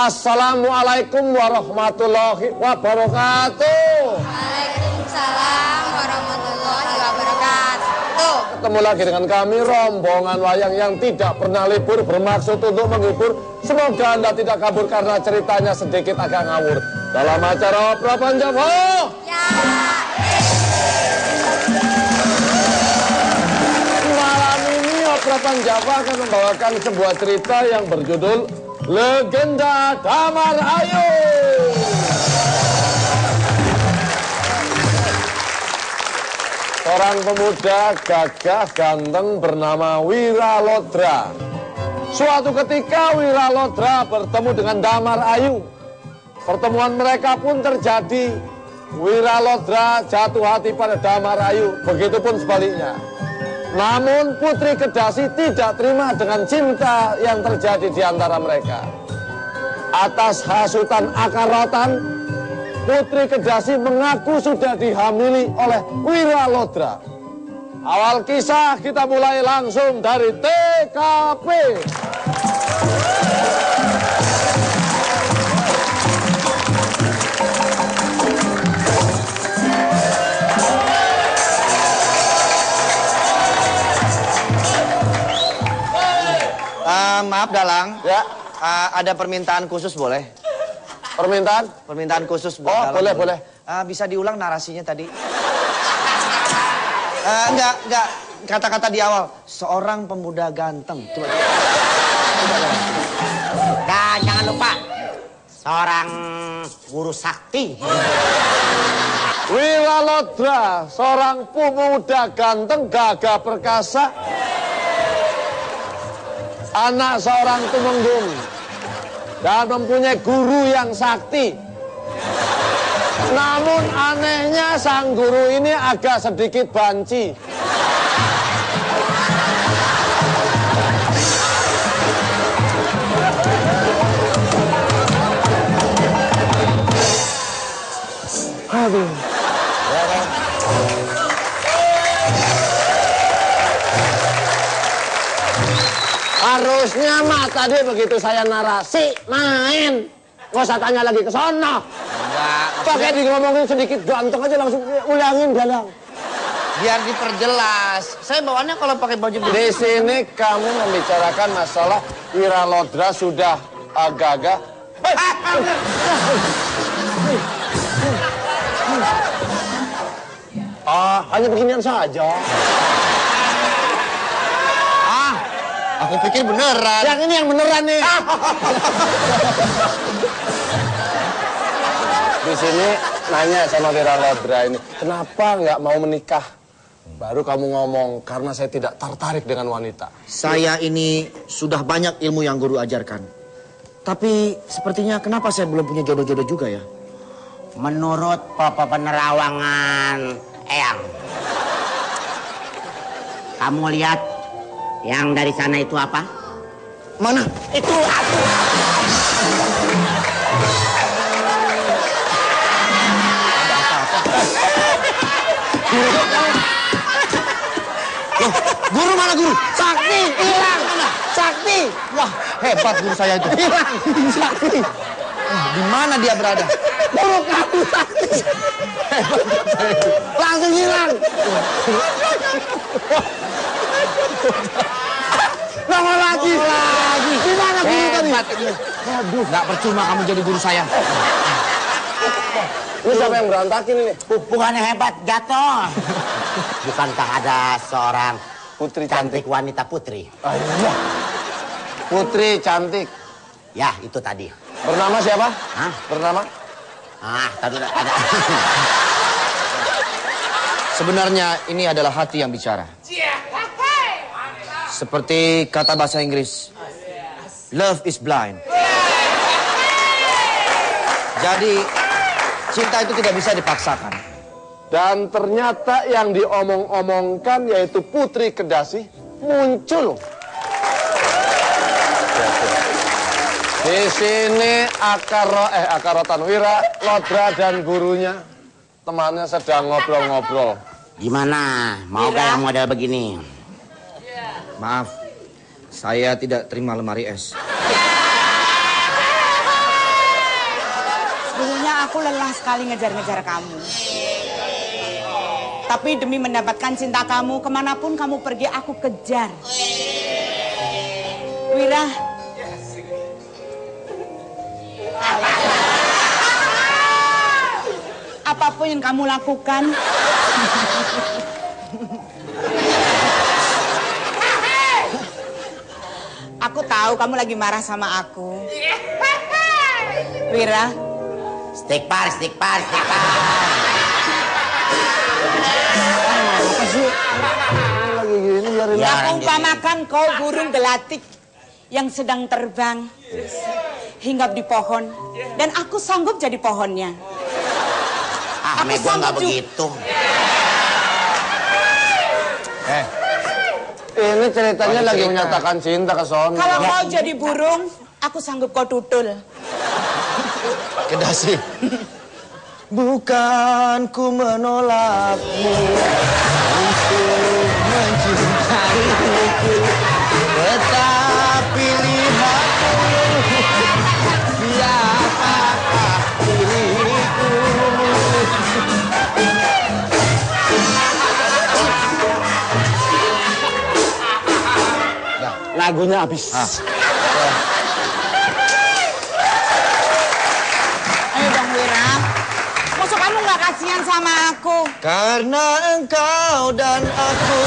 Assalamualaikum warahmatullahi wabarakatuh. Waalaikumsalam warahmatullahi wabarakatuh. Ketemu lagi dengan kami, rombongan wayang yang tidak pernah libur, bermaksud untuk menghibur. Semoga Anda tidak kabur karena ceritanya sedikit agak ngawur. Dalam acara Opera Panjawa. Ya. Malam ini Opera Panjawa akan membawakan sebuah cerita yang berjudul Legenda Damar Ayu. Seorang pemuda gagah ganteng bernama Wiralodra. Suatu ketika Wiralodra bertemu dengan Damar Ayu. Pertemuan mereka pun terjadi. Wiralodra jatuh hati pada Damar Ayu, begitupun sebaliknya. Namun Putri Kedasi tidak terima dengan cinta yang terjadi di antara mereka. Atas hasutan akar rotan, Putri Kedasi mengaku sudah dihamili oleh Wiralodra. Awal kisah kita mulai langsung dari TKP. Maaf Dalang, Ya, ada permintaan khusus boleh? permintaan? Permintaan khusus Oh, boleh, boleh. Bisa diulang narasinya tadi? Enggak. Kata-kata di awal. Seorang pemuda ganteng. Coba. Dan jangan lupa, seorang guru sakti. Wiralodra, seorang pemuda ganteng, gagah perkasa, anak seorang tumenggung, dan mempunyai guru yang sakti. Namun anehnya sang guru ini agak sedikit banci. Aduh. Harusnya mah tadi begitu saya narasi, main. Nggak usah tanya lagi ke sono. Enggak. Pakai di ngomongin sedikit ganteng aja langsung ulangin Dalang. Biar diperjelas. Saya bawaannya kalau pakai baju Di sini kamu membicarakan masalah Wiralodra sudah gagah. Hanya beginian saja. Aku pikir beneran. Yang ini yang beneran nih. Di sini nanya sama Wiralodra ini, kenapa nggak mau menikah? Baru kamu ngomong, karena saya tidak tertarik dengan wanita. Saya ini sudah banyak ilmu yang guru ajarkan. Tapi sepertinya kenapa saya belum punya jodoh-jodoh juga ya? Menurut Papa Penerawangan Eyang, kamu lihat yang dari sana itu apa? Mana? Itu aku. Loh, guru mana guru? Sakti hilang. Sakti. Wah, hebat guru saya itu. Hilang. Sakti. Wah, di mana dia berada? Guru kamu sakti. Langsung hilang. Lama lagi. Di mana guru tadi? Aduh, nggak percuma kamu jadi guru saya. Ini siapa yang berantakin ini? Bukannya hebat, jatuh. Bukankah ada seorang Putri cantik wanita putri? Iya. Putri cantik. Ya, itu tadi. Bernama siapa? Hah? Bernama? Tadi ada. Sebenarnya ini adalah hati yang bicara. Seperti kata bahasa Inggris, love is blind. Jadi cinta itu tidak bisa dipaksakan. Dan ternyata yang diomong-omongkan yaitu Putri Kedasi muncul. Di sini akar rotan Wiralodra dan gurunya temannya sedang ngobrol-ngobrol. Gimana? Mau gak yang model begini? Maaf, saya tidak terima lemari es. Dulunya aku lelah sekali ngejar-ngejar kamu. Tapi demi mendapatkan cinta kamu, kemanapun kamu pergi, aku kejar. Wira. Apapun yang kamu lakukan, aku tahu kamu lagi marah sama aku. Wira. Istighfar. Apa sih? Lagi gini biarin. Aku umpamakan kau burung gelatik yang sedang terbang, hinggap di pohon, dan aku sanggup jadi pohonnya. Ame gua nggak begitu. Ini ceritanya lagi menyatakan cinta ke Sono. Kalau kau jadi burung, aku sanggup kau tutul. Kedasi. Bukan ku menolakmu untuk mencintaiku, tetapi lihatmu, siapakah diriku. Lagunya habis. Ayo dong Wira, maksud kamu nggak kasihan sama aku? Karena engkau dan aku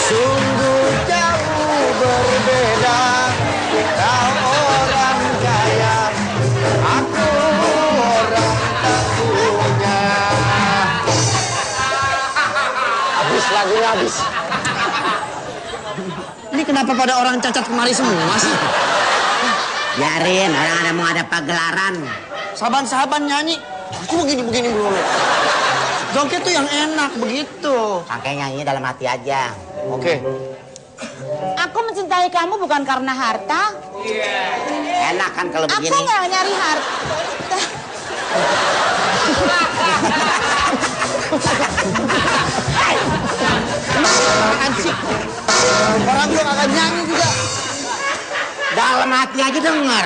sungguh jauh berbeda. Kau orang kaya, aku orang tak punya. Habis lagunya habis. Ini kenapa pada orang cacat kemari semua sih? Biarin, orang ada mau ada pagelaran. Saban-saban nyanyi, aku begini dulu. Joget tuh yang enak begitu. Makanya nyanyi dalam hati aja. Oke. Aku mencintai kamu bukan karena harta. Enak kan kalau Aku begini. nggak nyari harta. Apaan sih? Orang belum akan nyanyi juga. Dalam hati aja denger.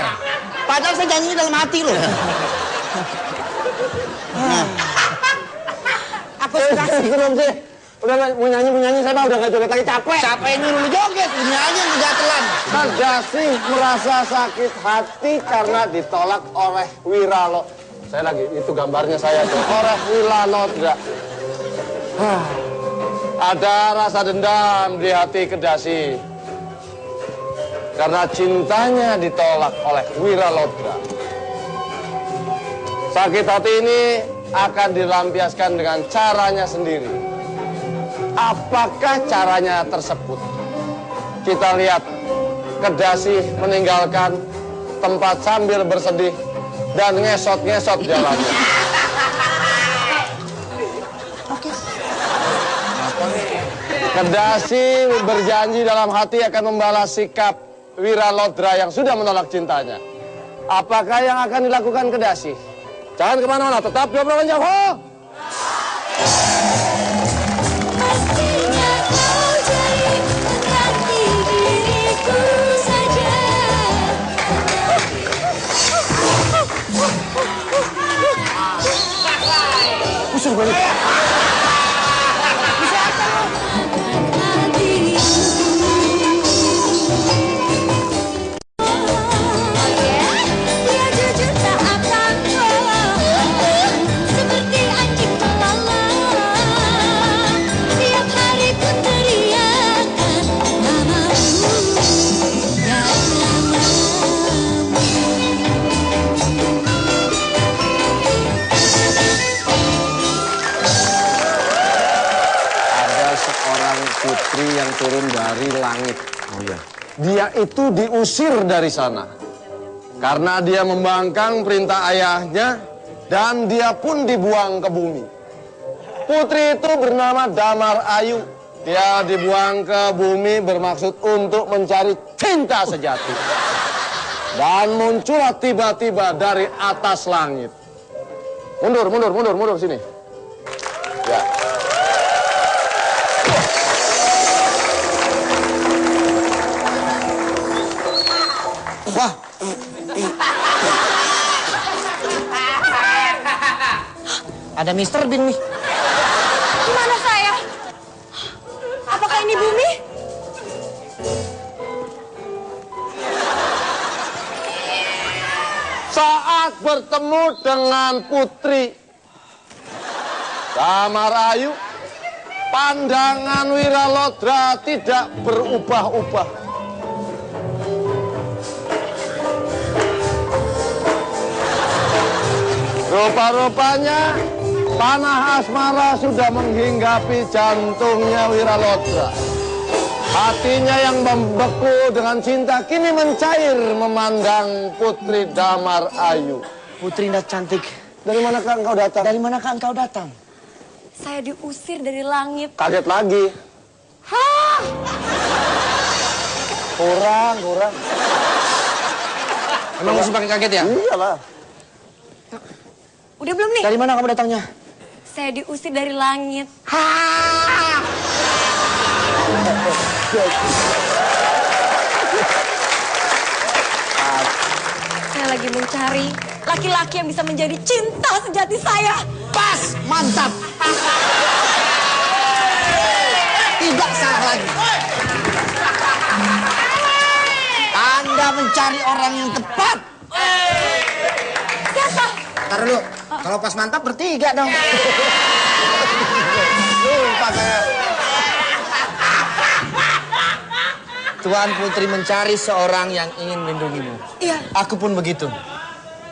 Padahal saya nyanyi dalam hati loh. Aku suka sih. Belum sih. Udah mau nyanyi, saya mah udah gak joget lagi, capek. Capek nyuruh lu joget, ini aja yang kegatelan. Kedasi merasa sakit hati karena ditolak oleh Wiralo. Saya lagi, itu gambarnya saya tuh. Oleh Wiranodra. Ada rasa dendam di hati Kedasi. Karena cintanya ditolak oleh Wiralodra. Sakit hati ini akan dilampiaskan dengan caranya sendiri. Apakah caranya tersebut? Kita lihat Kedasi meninggalkan tempat sambil bersedih dan ngesot-ngesot jalannya. Kedasi berjanji dalam hati akan membalas sikap Wiralodra yang sudah menolak cintanya. Apakah yang akan dilakukan Kedasi? Jangan kemana-mana, tetap di obrolan Jawa. Pastinya kau jadi mengganti diriku saja. Usul balik. Dia jujur tak akan bohong, seperti anjing melalang. Tiap hari ku teriakan namamu dan namamu. Ada seorang putri yang turun dari langit. Oh iya. Dia itu diusir dari sana. Karena dia membangkang perintah ayahnya dan dia pun dibuang ke bumi. Putri itu bernama Damar Ayu. Dia dibuang ke bumi bermaksud untuk mencari cinta sejati. Dan muncullah tiba-tiba dari atas langit. Mundur sini. Ya. Wah, Ada Mr. Bean nih. Di mana saya? Apakah ini bumi? Saat bertemu dengan Putri Damar Ayu, pandangan Wiralodra tidak berubah-ubah. Rupa-rupanya panah asmara sudah menghinggapi jantungnya Wiralodra. Hatinya yang membeku dengan cinta kini mencair memandang Putri Damar Ayu. Putri indah cantik. Dari manakah engkau datang? Dari manakah engkau datang? Saya diusir dari langit. Kaget lagi. Hah? Kurang. Emang mesti pakai kaget ya? Iyalah. Udah belum nih? Dari mana kamu datangnya? Saya diusir dari langit. Saya lagi mencari laki-laki yang bisa menjadi cinta sejati saya. Pas, mantap. Tidak salah lagi. Anda mencari orang yang tepat. Siapa? Ntar dulu, kalau pas mantap bertiga dong. Lupa saya. Tuan Putri mencari seorang yang ingin melindungimu. Iya. Aku pun begitu.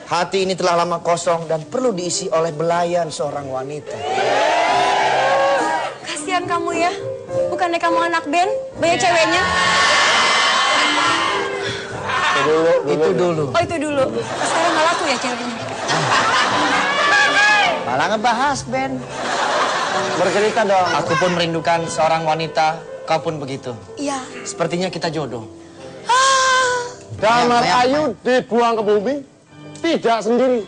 Hati ini telah lama kosong dan perlu diisi oleh belayan seorang wanita. Kasihan kamu ya. Bukannya kamu anak band, banyak ceweknya. Itu dulu. Oh itu dulu. Sekarang nggak laku ya ceweknya. Malah ngebahas Ben. Bercerita dong. Aku pun merindukan seorang wanita. Kau pun begitu. Iya. Sepertinya kita jodoh. Damar Ayu dibuang ke bumi tidak sendiri.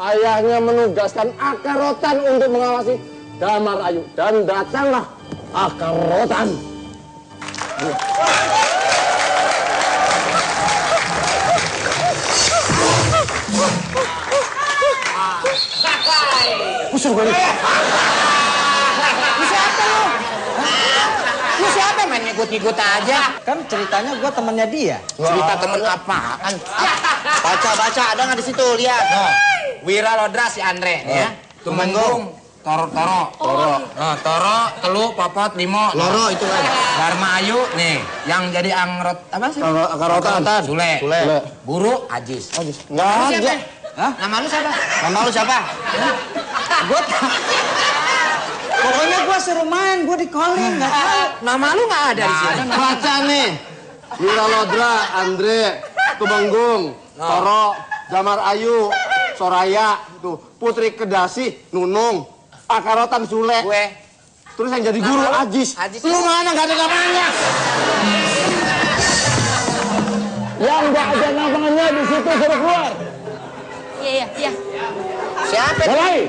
Ayahnya menugaskan Akar Rotan untuk mengawasi Damar Ayu dan datanglah Akar Rotan. Musuh gue nih. Lu siapa lu? Lu siapa main ngikut-ngikut aja? Kan ceritanya gue temannya dia. Cerita temen apaan? Baca, ada nggak di situ? Lihat. Wiralodra si Andre ya. Tumenggung, Toro. Nah, Toro, Telu, Popot, Limo. Loro itu kan. Dharma Ayu nih, yang jadi angrot apa sih? Akar Rotan. Sule. Guru Ajis. Nggak Lu siapa? ada. Hah? Nama lu siapa? Nama lu siapa? Gue pokoknya gue suruh main, gue di-calling, nggak tahu. Nama lu nggak ada di sini. Baca nih. Wiralodra, Andre, Tumenggung, Toro, Damar Ayu, Soraya, tuh, Putri Kedasi, Nunung, Akar Rotan, Sule. Gue. Terus yang jadi guru Ajis. Lu mana nggak ada namanya? Yang nggak ada namanya di situ suruh keluar. Iya. Siapa tuh? Mulai.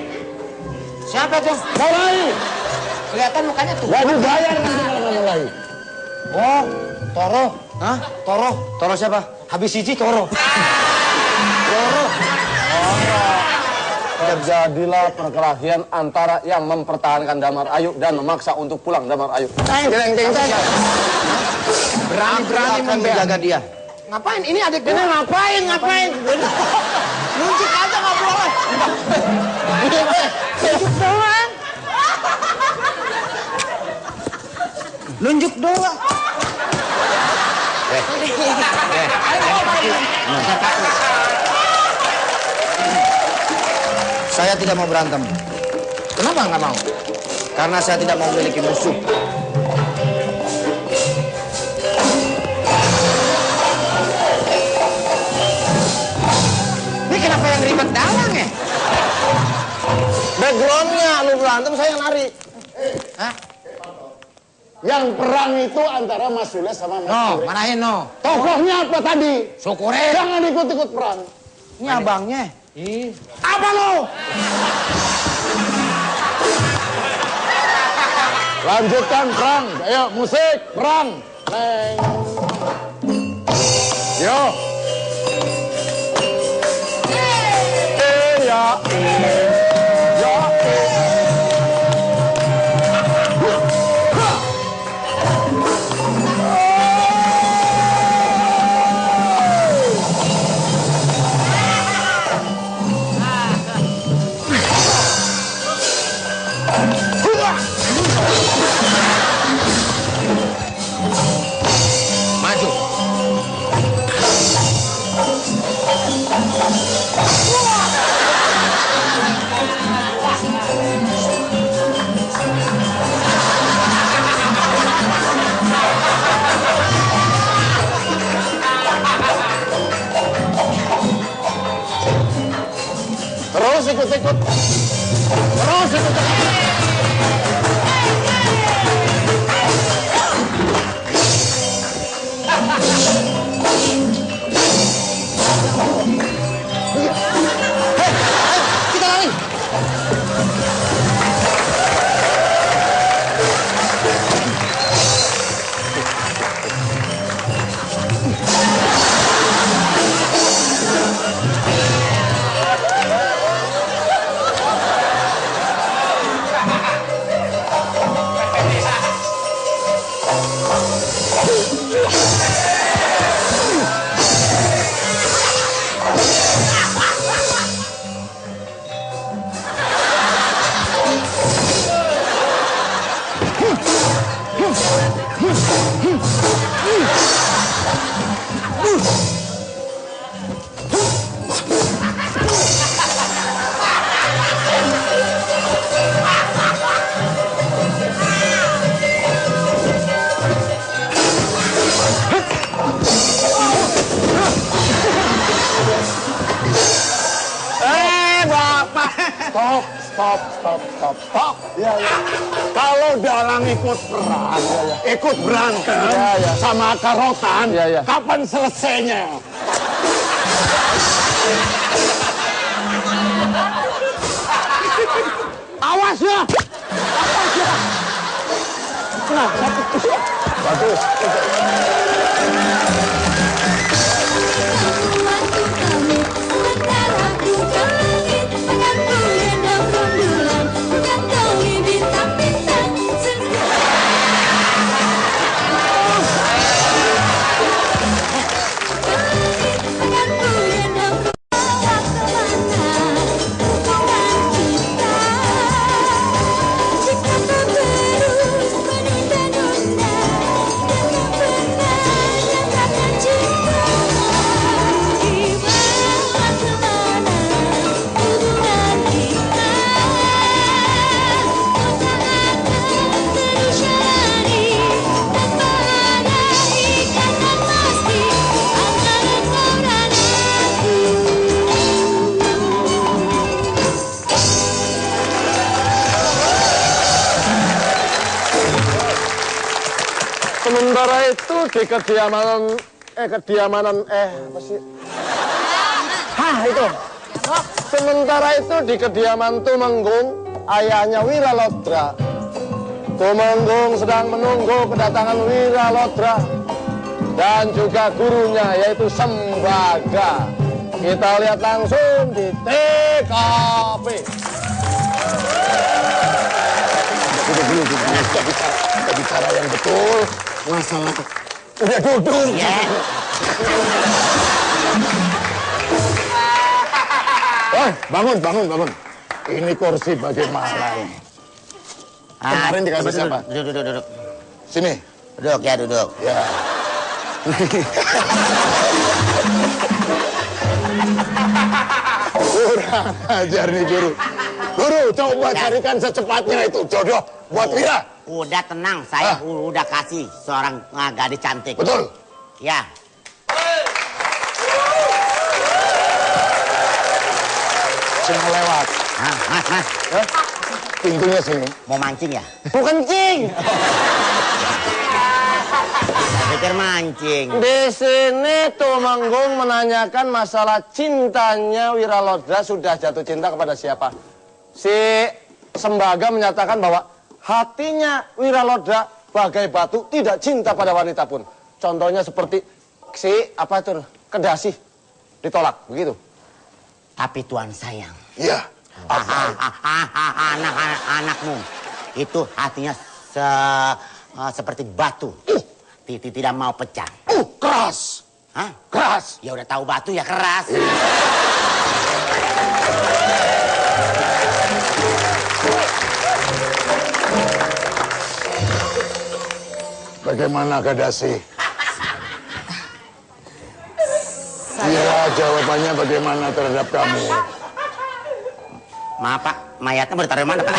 Siapa tuh? Mulai. Kelihatan mukanya tuh. Gak dibayar nanti kalau nggak mulai. Oh, Toro. Hah? Toro. Toro siapa? Habis Cici Toro. Toro. Terjadilah perkelahian antara yang mempertahankan Damar Ayu dan memaksa untuk pulang Damar Ayu. Berani menjaga dia. Ngapain? Ini adik gue. Ngapain? Nunjuk aja nggak boleh. Nunjuk doang. Nunjuk doang. Saya tidak mau berantem. Kenapa nggak mau? Karena saya tidak mau memiliki musuh. Ini kenapa yang ribet dalang ya? Backgroundnya lu berantem, saya yang nari. Hah? Yang perang itu antara Mas Sule sama Mas No, Sule. marahin no. Tokohnya apa tadi? Syukure. Jangan ikut-ikut perang. Ini abangnya. Apa lo? Lanjutkan perang. Ayo musik perang. Neng. Yo. Ya. Terus ikut-ikut. Terus ikut-ikut. Kita lari. Stop. Ya. Kalau dalang ikut perang, ikut berantem sama karotan, kapan selesainya? Awas ya! Bagus. Sementara itu di kediamanan apa sih? Itu. Sementara itu di kediaman Tumenggung, ayahnya Wiralodra. Tumenggung sedang menunggu kedatangan Wiralodra dan juga gurunya yaitu Sembaga. Kita lihat langsung di TKP. Kita bicara yang betul. Masalah udah duduk. Ya. Bangun. Ini kursi bagaimana? Kemarin dikasih siapa? Duduk. Sini. Duduk. Ya. Kurang ajar nih guru. Guru, coba carikan secepatnya itu jodoh buat Wira. Udah tenang, saya udah kasih seorang gadis cantik. Betul. Ya. Sini lewat. Mas. Pintunya sini. Mau mancing ya? Bukan cing. Saya pikir mancing. Di sini Tumenggung menanyakan masalah cintanya Wiralodra sudah jatuh cinta kepada siapa. Si Sembaga menyatakan bahwa hatinya Wiralodra bagai batu, tidak cinta pada wanita pun. Contohnya seperti si Kedasi ditolak, begitu. Tapi Tuan sayang. Iya. Anakmu itu hatinya seperti batu. Tidak mau pecah. Keras. Hah? Keras. Ya udah tahu batu ya keras. Bagaimana Kedasi? Iya, jawabannya bagaimana terhadap kamu? Maaf Pak, mayatnya mau ditaruh mana Pak?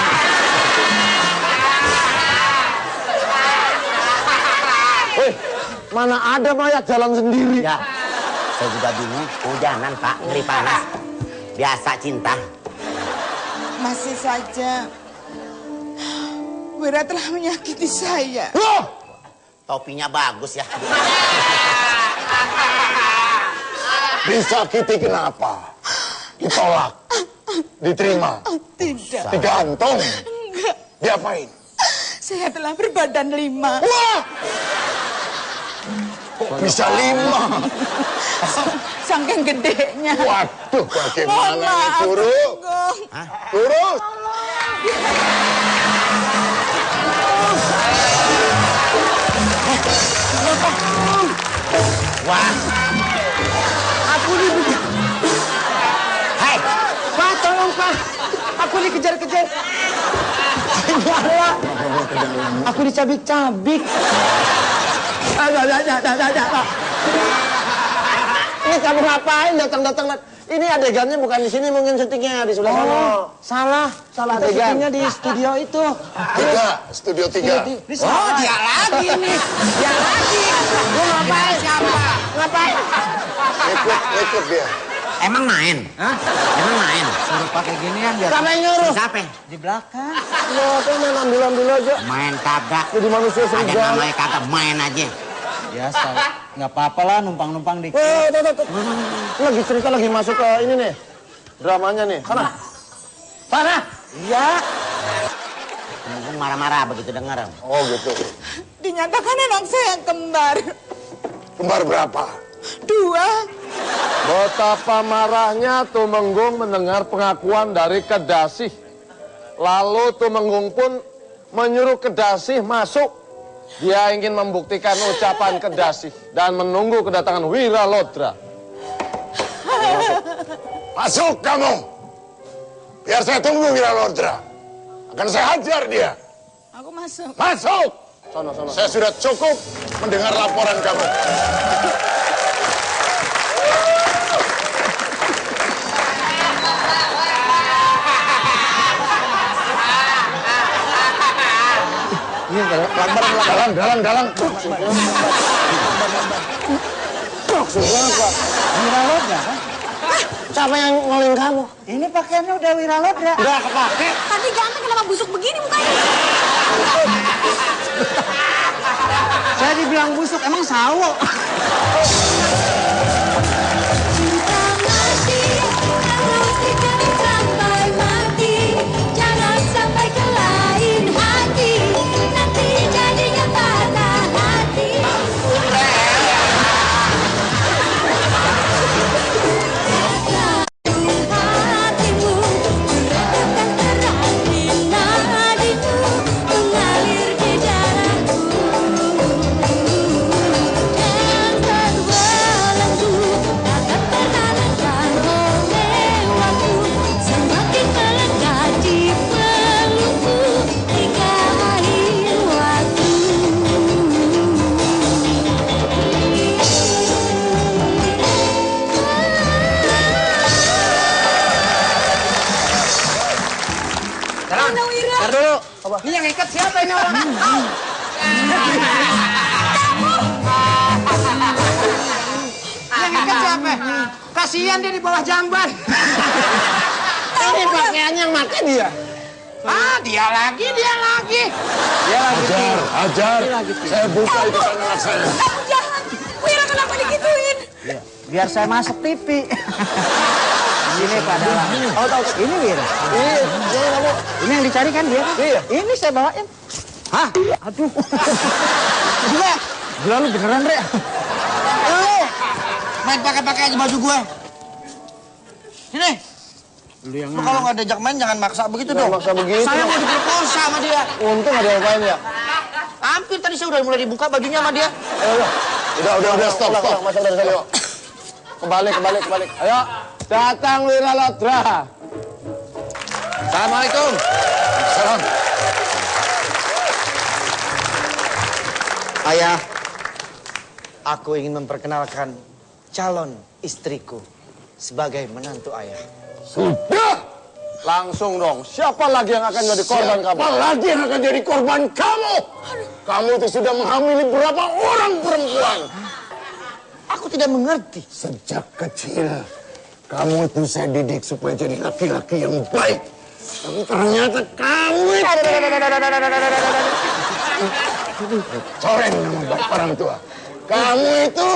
Mana ada mayat jalan sendiri? Ya, saya juga bingung. Hujanan Pak, ngeri panas. Biasa cinta, Masih saja Wira telah menyakiti saya. Loh! Topinya bagus ya. Disakiti kenapa? Ditolak? Diterima? Tidak. Digantung? Enggak. Diapain? Saya telah berbadan 5. Wah! Kok bisa 5? Saking gedenya. Waduh, Mohon bagaimana ini, maaf, Guru? Temenggung. Guru? Wah. Aku dikejar. Hai. Pak, tolong Pak. Aku dikejar-kejar. Enggak. Aku dicabik-cabik. Ada. Ini kamu ngapain datang-datang? Ini adegannya bukan di sini, mungkin syutingnya di sebelah sana. Salah Kita adegan. syutingnya Di studio itu. 3, studio 3. Oh, dia lagi nih. Dia lagi. Lu ngapain? Siapa? Ngapain? Ikut dia. Emang main? Hah? Emang main? Suruh pakai ginian biar. Siapa yang nyuruh? Siapa? Di belakang. Lo tuh main ambil aja. Main kagak. Jadi manusia Ada serigala. namanya kagak, main aja. Biasa. Nggak apa-apa lah numpang-numpang dikit. Tuh. Lagi cerita lagi masuk ke ini nih. Dramanya nih. Sana. Iya. Mungkin marah-marah begitu dengar. Oh gitu. Dinyatakan anak saya kembar. Kembar berapa? 2. Betapa marahnya Tumenggung mendengar pengakuan dari Kedasih. Lalu Tumenggung pun menyuruh Kedasih masuk. Dia ingin membuktikan ucapan Kedasih dan menunggu kedatangan Wiralodra. Masuk kamu. Biar saya tunggu Wiralodra. Akan saya hajar dia. Aku masuk. Masuk. Saya sudah cukup mendengar laporan kamu. Dalang. Maksudnya apa? Wiralodra kan? Siapa yang ngoling kamu? Ini pakaiannya udah Wiralodra. Udah kepake. Tadi ganteng kenapa busuk begini mukanya? Saya dibilang busuk, emang sawo. Cinta mati, harus dijalin sampai mati. Jangan sampai ke lain hati, nanti jadinya patah hati. Hatimu merekatkan terang di nadimu, mengalir di darahku. Dan terbelenggu takkan pernah lengkap oleh waktu. Semakin melekat di pelukku hingga akhir waktu. Mana Wira? Ntar dulu. Ini yang ikat siapa ini orang? Yang ikat siapa? Kasihan dia di bawah jamban. Ini pakaiannya yang pakai dia. Ah, dia lagi. Hajar. Saya buka itu anak saya. Kamu jahat. Wira kenapa digituin? Biar saya masuk TV. Ini padahal. Oh, tahu. Ini Wira. Iya, kamu. Ini yang dicari kan dia? Iya. Ini saya bawain. Hah? Aduh. Gila. Gila lu beneran, Re. Lu main pakai aja baju gue. Sini. Lu kalau nggak diajak main jangan maksa begitu dong. Maksa begitu. Saya mau diperkosa sama dia. Untung ada yang lain ya. Hampir tadi saya udah mulai dibuka bajunya sama dia. Udah, stop. Masuk dari sana. Ayo. Kembali. Ayo, datang Wiralodra. Assalamualaikum. Salam. Ayah, aku ingin memperkenalkan calon istriku sebagai menantu ayah. Sudah. Langsung dong. Siapa lagi yang akan jadi korban kamu? Siapa lagi yang akan jadi korban kamu? Kamu itu sudah menghamili berapa orang perempuan? Aku tidak mengerti. Sejak kecil, kamu itu saya didik supaya jadi laki-laki yang baik. Tapi ternyata kamu coreng nama orang tua. Kamu itu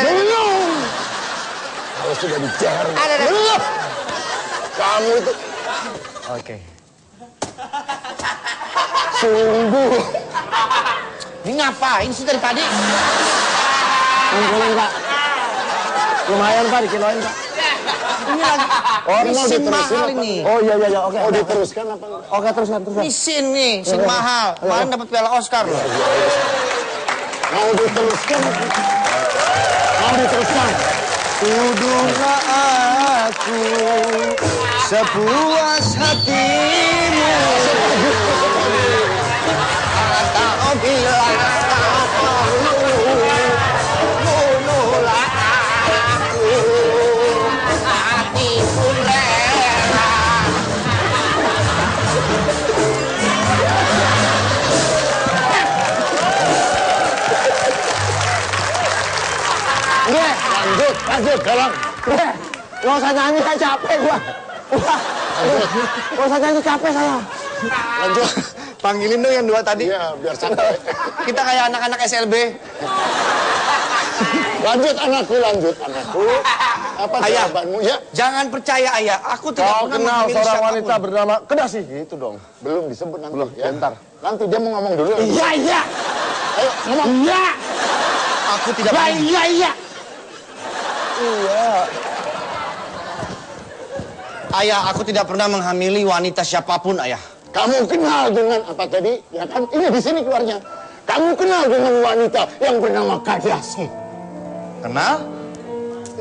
belum. Kalau sudah bicara belum. Kamu itu. Oke. Sungguh. Ini ngapain sih dari tadi? Kumpulin, Pak. Lumayan, Pak, dikiloin, Pak. Ini lagi Oh, ini mau sin diterusin mahal apa? ini. Oh iya, oke. Oh, diteruskan apa? Oke, teruskan. Ini sin nih, sin mahal. Kemarin dapat piala Oscar loh. Mau diteruskan? Mau diteruskan? Tuduhlah aku sepuas hatimu. Atau bila bunuhlah aku, hati pun rela. Udah, lanjut, tolong. Udah, nggak usah nyanyi, saya capek gua. Nggak usah nyanyi, capek saya. Lanjut, panggilin dong yang dua tadi. Iya, biar santai. Kita kayak anak-anak SLB. Lanjut anakku. Apa Ayah. jawabanmu ya? Jangan percaya ayah, aku tidak Kau pernah kenal memilih seorang siapapun. wanita bernama Kedasi? Itu dong. Belum disebut nanti. Belum, ya. Bentar. Nanti dia mau ngomong dulu. Iya. Ayo, ngomong. Iya. Aku tidak pernah. Iya. Iya. Ayah, aku tidak pernah menghamili wanita siapapun, ayah. Kamu kenal dengan apa tadi? Ya kan? Ini di sini keluarnya. Kamu kenal dengan wanita yang bernama Kedasi? Kenal?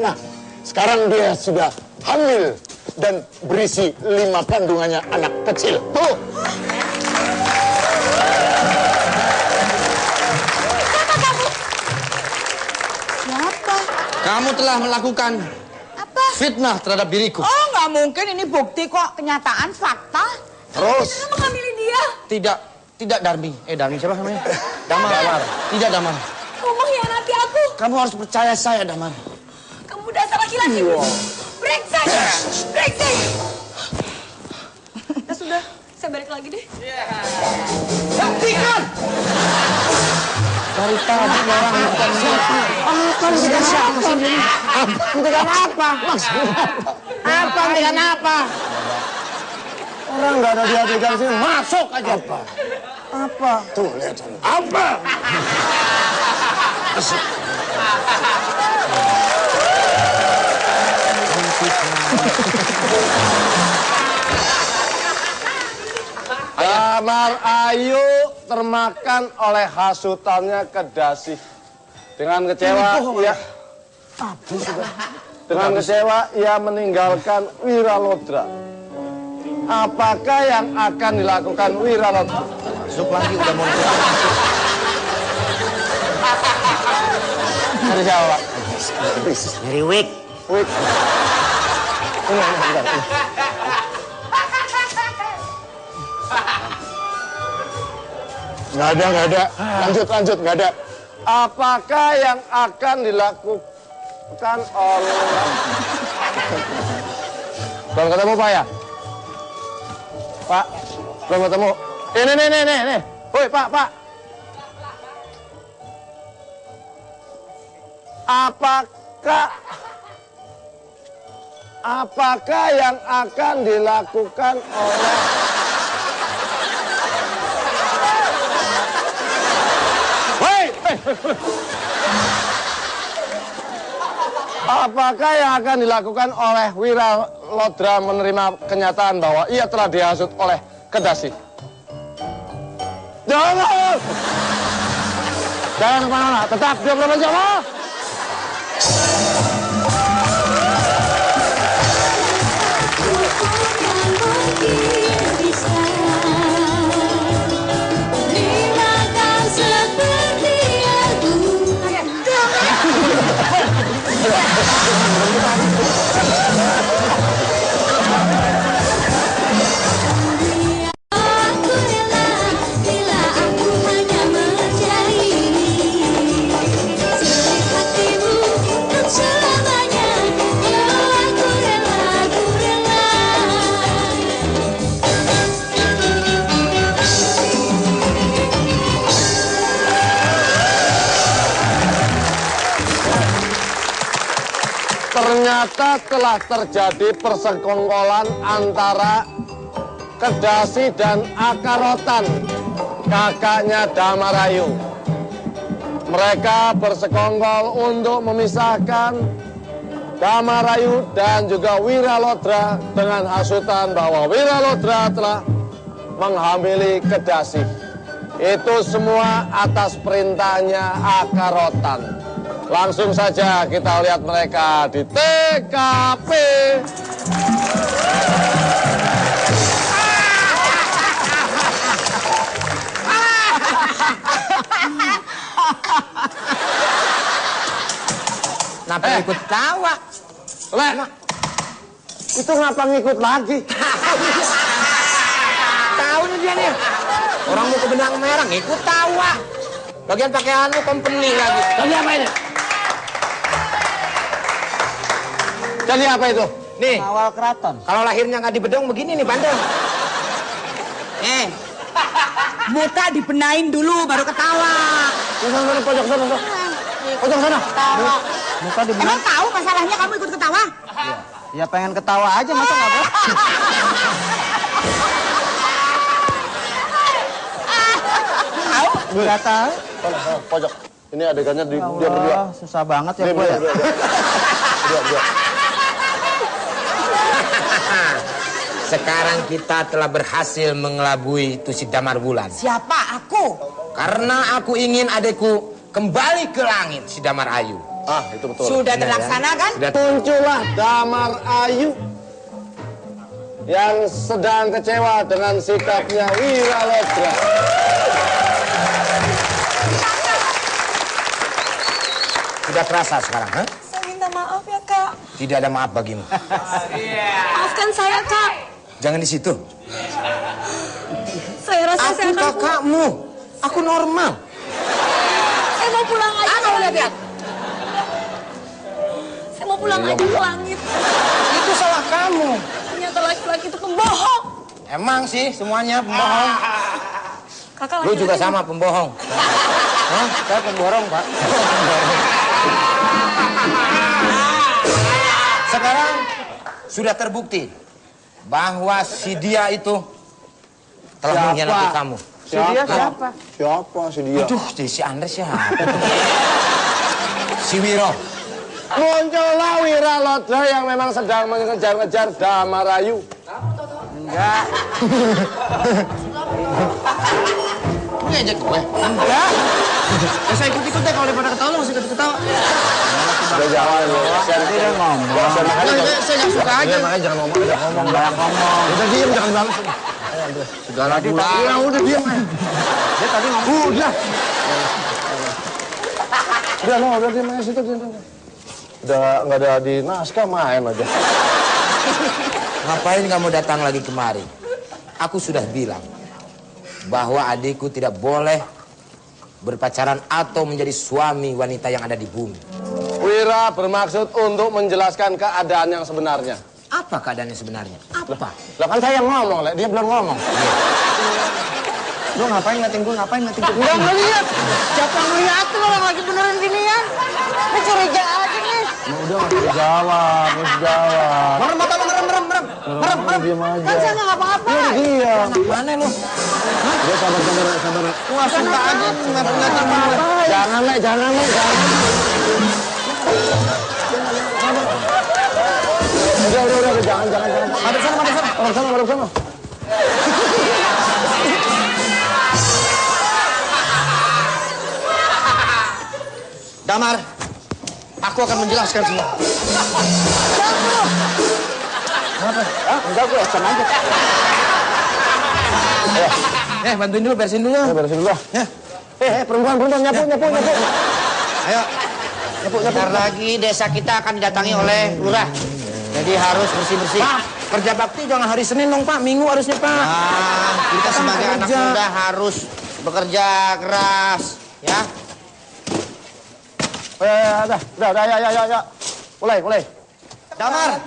Nah, sekarang dia sudah hamil dan berisi 5 kandungannya anak kecil. Tuh. Siapa? Kamu telah melakukan Apa? fitnah terhadap diriku. Oh, nggak mungkin. Ini bukti kok. Kenyataan, fakta. Terus, Kamu menghamili dia. tidak Darmi. Darmi siapa namanya? Damar. Tidak Damar. Kamu mengkhianati aku. Kamu harus percaya saya, Damar. Kamu dasar laki-laki. Brengsek. Brengsek. Ya sudah, saya balik lagi deh. Hentikan! Dari tadi orang bukan siapa. Bukan siapa sih? Hentikan apa? Apa hentikan apa? Orang nggak ada dihentikan sini, masuk aja. Apa? Tuh, lihat sana. Apa? Damar Ayu termakan oleh hasutannya Kedasi. Dengan kecewa, ia meninggalkan Wiralodra. Apakah yang akan dilakukan Wiralodra? Masuk lagi, udah mau masuk. Dari siapa, Pak? Dari Wik. Wik. Ini, bentar. Nggak ada. Lanjut, nggak ada. Apakah yang akan dilakukan oleh... Belum ketemu, Pak, ya? Pak, belum ketemu. Ini. Woi, Pak. Apakah yang akan dilakukan oleh... Apakah yang akan dilakukan oleh Wiralodra menerima kenyataan bahwa ia telah dihasut oleh Kedasi? Jangan kemana-mana, tetap dia belum menjawab. Terima kasih seperti aku. Aku rela bila aku hanya mencari. ternyata telah terjadi persekongkolan antara Kedasi dan Akarotan, kakaknya Damarayu. Mereka bersekongkol untuk memisahkan Damarayu dan juga Wiralodra dengan hasutan bahwa Wiralodra telah menghamili Kedasi. Itu semua atas perintahnya Akarotan. Langsung saja kita lihat mereka di TKP. Kenapa ikut tawa? Lek, itu ngapa ngikut lagi? Tahu nih dia nih. Orang mau ke benang merah ikut tawa. Bagian pakai anu company lagi. Jadi apa ini? Jadi apa itu? Nih, Awal keraton. kalau lahirnya nggak di bedong begini nih bandel. Muka dibenain dulu baru ketawa. Sana, pojok sana. Pojok sana. Ketawa. Muka di Emang tahu masalahnya kamu ikut ketawa? Ya pengen ketawa aja, masa nggak boleh? Tahu? Nggak tahu. Sana, pojok. Ini adegannya di Ya dia berdua. Allah, susah banget ya Dia gue ya. berdua. Sekarang kita telah berhasil mengelabui itu si Damar Bulan. Siapa? Aku. Karena aku ingin adekku kembali ke langit si Damar Ayu. Ah, itu betul. Sudah terlaksana kan? Sudah. Muncullah Damar Ayu yang sedang kecewa dengan sikapnya Wiralodra. Sudah terasa sekarang, ha? Saya minta maaf ya, Kak. Tidak ada maaf bagimu. Maafkan saya, Kak. Jangan di situ. Saya rasa saya Aku akan kakakmu. Aku normal. Saya mau pulang aja. Kamu lihat. Saya mau pulang aja ke langit. Itu salah kamu. Ternyata laki-laki itu pembohong. Emang sih semuanya pembohong. Kakak Lu laki-laki juga sama pembohong. Hah? Saya pemborong, Pak. Sekarang sudah terbukti bahwa si dia itu telah mengkhianati kamu. Si dia siapa? Siapa si dia? Aduh, si Andre siapa? Si Wiro. Muncullah Wiralodra yang memang sedang mengejar-ngejar Damarayu. Enggak. Lu ngejek gue? Enggak. Ya saya ikut-ikut deh, kalau daripada ketawa lu masih ikut-ketawa. Udah jangan. Dia ngomong. Saya nggak suka aja. Makanya jangan ngomong. Banyak ngomong. Udah diem, jangan banget. Segala dulu. Ya udah diem. Dia tadi ngomong. Udah. Udah diem aja situ. Udah nggak ada di naskah, main aja. Ngapain kamu datang lagi kemari? Aku sudah bilang bahwa adikku tidak boleh berpacaran atau menjadi suami wanita yang ada di bumi. Wira bermaksud untuk menjelaskan keadaan yang sebenarnya. Apa keadaannya sebenarnya? Apa? Lah kan saya yang ngomong, Lek. Dia belum ngomong. Lu ngapain ngatin gue? Ngapain ngatin gue? Enggak ngeliat. Siapa ngeliat tuh orang lagi beneran ginian? Ini curiga aja nih. Udah nggak usah jawab, Merem mata lu, merem. Diam aja. Kan saya nggak ngapa-ngapa. Iya. Mana lu? Udah sabar. Wah, suka aja ngatain gue. Jangan, Lek. Udah, jangan. Madep sana. Madep sana. Damar, aku akan menjelaskan semua. Enggak, gue action aja. Bantuin dulu, beresin dulu. Beresin dulu lah. Ya. Perempuan, nyapu. Ayo. Bentar lagi desa kita akan didatangi oleh lurah. Jadi harus bersih-bersih. Pak, kerja bakti jangan hari Senin dong, Pak. Minggu harusnya, Pak. Nah, kita sebagai anak kerja. muda harus bekerja keras, ya. Udah, ya. Mulai. Damar,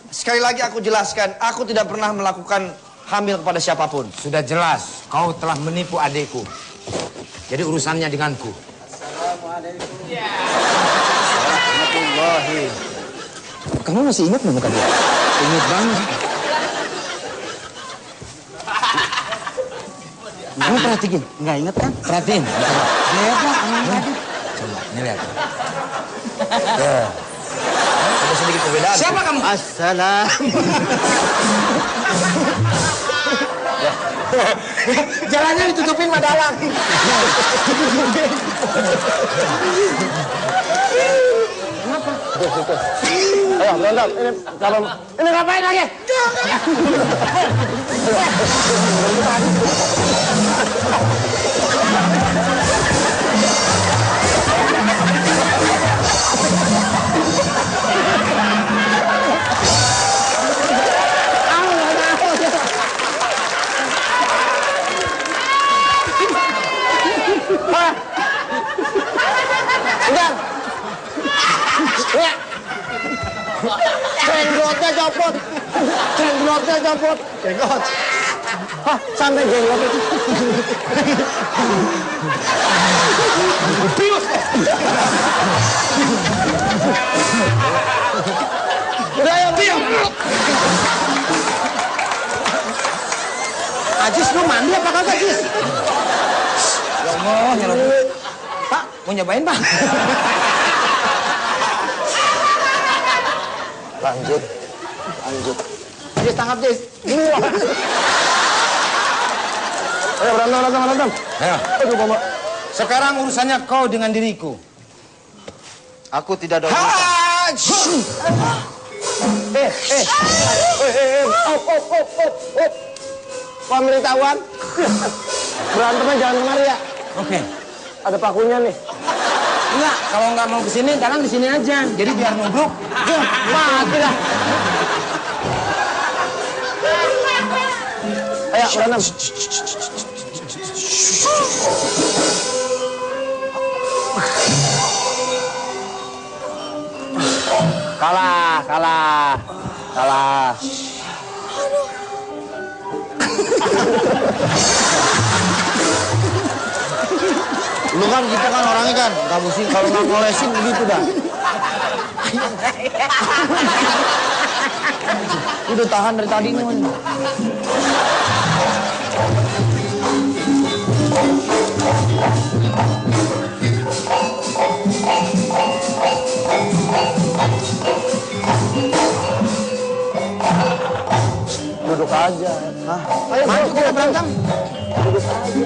sekali lagi aku jelaskan, aku tidak pernah melakukan hamil kepada siapapun. Sudah jelas, kau telah menipu adekku. Jadi urusannya denganku. Warahmatullahi Kamu masih ingat muka dia? Ingat banget. Kamu perhatiin? Nggak inget kan? Perhatiin. Lihat lah, tadi. Coba, ini lihat. Ya. Ada sedikit perbedaan. Siapa kamu? Assalam. Jalannya ditutupin madalang. Kenapa? Situ. Ayo, berantem. Ini calon. Ini ngapain lagi? Udah. Jenglotnya copot. Jenglotnya copot. Jenggot. Hah, sampai jenglot itu. Udah ya, diam. Ajis, lu mandi apa kagak, Ajis? Ya Allah, nyelot. Pak, mau nyobain, Pak? Lanjut. Jis, tangkap, Jis. Ayo, berantem. Ya. Aduh, Mama. Sekarang urusannya kau dengan diriku. Aku tidak ada urusan. Op. Pemberitahuan. Berantemnya jangan kemari ya. Oke. Ada pakunya nih. Enggak, kalau nggak mau kesini, dalang di sini aja. Jadi biar nubruk. Mati dah. Ayo, berantem. Kalah. Lu kan kita kan orangnya kan, nggak mesti kalau nggak ngolesin begitu dah. Udah tahan dari tadi nih. Duduk aja. Hah? Ayo, maju kita berantem. Duduk aja.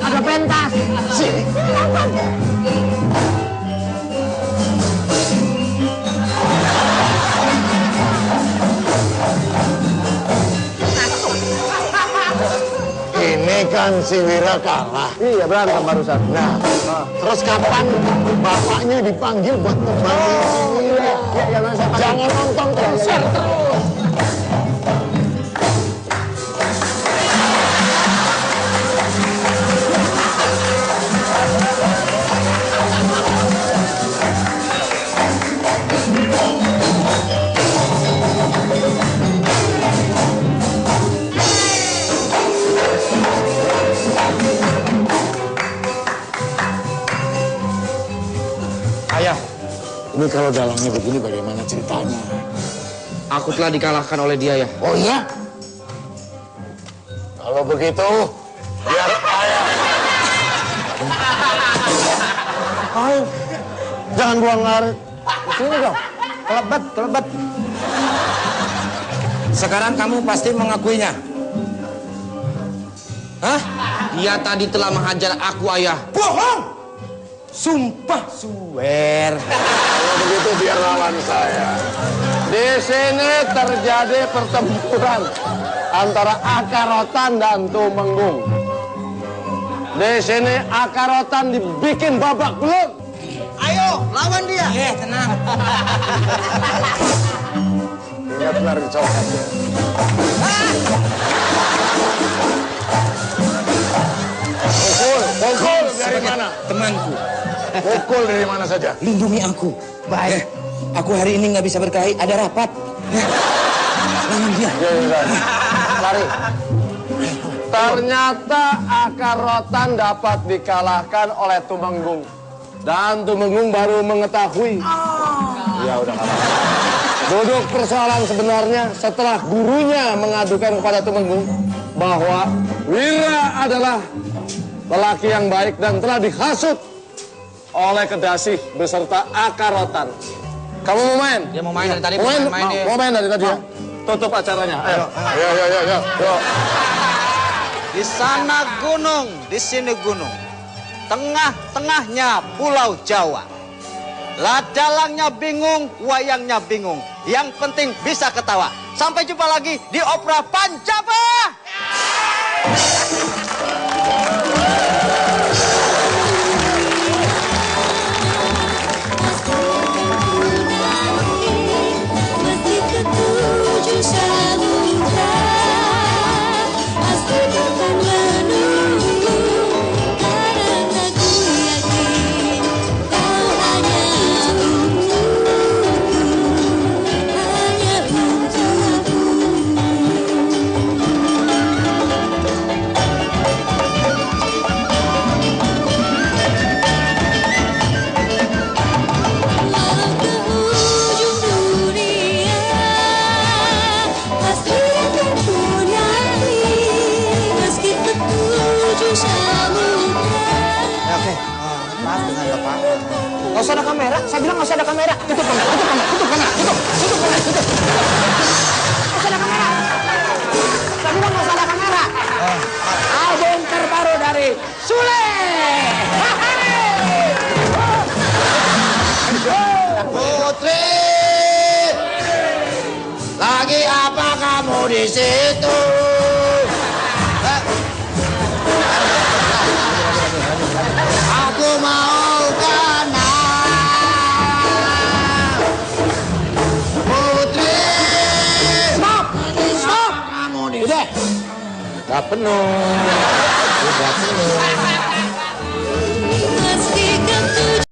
Ada pentas. Sini. Ini kan si Wira kalah. Iya, berantem barusan. Nah, terus kapan bapaknya dipanggil buat ngebantuin si Wira? Jangan nonton konser terus. Ayah, Ini kalau dalangnya begini bagaimana ceritanya? aku telah dikalahkan oleh dia ya. Oh iya? Kalau begitu, biar ayah. Ayo, jangan buang air. Sini dong. Kelebat. Sekarang kamu pasti mengakuinya. Hah? Dia tadi telah menghajar aku, ayah. Bohong! Sumpah, swear. Kalau begitu biar lawan saya. Di sini terjadi pertempuran antara Akarotan dan Tumenggung. Di sini Akarotan dibikin babak belur. Ayo, lawan dia. Tenang. Ingat benar kecokannya. Pukul dari mana? Temanku, Pukul dari mana saja. lindungi aku. Baik. Aku hari ini nggak bisa berkelahi, ada rapat. Lawan dia. Ya. Lari. Ternyata Akarotan dapat dikalahkan oleh Tumenggung. Dan Tumenggung baru mengetahui. Ya udah kalah. Duduk persoalan sebenarnya setelah gurunya mengadukan kepada Tumenggung bahwa Wira adalah lelaki yang baik dan telah dihasut oleh Kedasih beserta Akarotan. Kamu mau main? Dia mau main dari tadi. Mau main dari tadi ya? Tutup acaranya. Ayo. Ayo. Di sana gunung, di sini gunung. Tengah-tengahnya Pulau Jawa. Lah dalangnya bingung, wayangnya bingung. Yang penting bisa ketawa. Sampai jumpa lagi di Opera Pancapa. Meski ketujuh samudra pasti akan menunggu, karena ku yakin kau hanya untukku, hanya untukku. Walau ke ujung dunia pasti akan ku nanti, meski ketujuh samudra. Oke, maaf dengan Bapak. Nggak usah ada kamera. Saya bilang nggak usah ada kamera. Tutup kamera. Tutup kamera. Nggak usah ada kamera. Saya bilang nggak usah ada kamera. Album terbaru dari Sule. Putri, lagi apa kamu di situ? Aku mau kena. Putri, Stop. kamu di Udah penuh.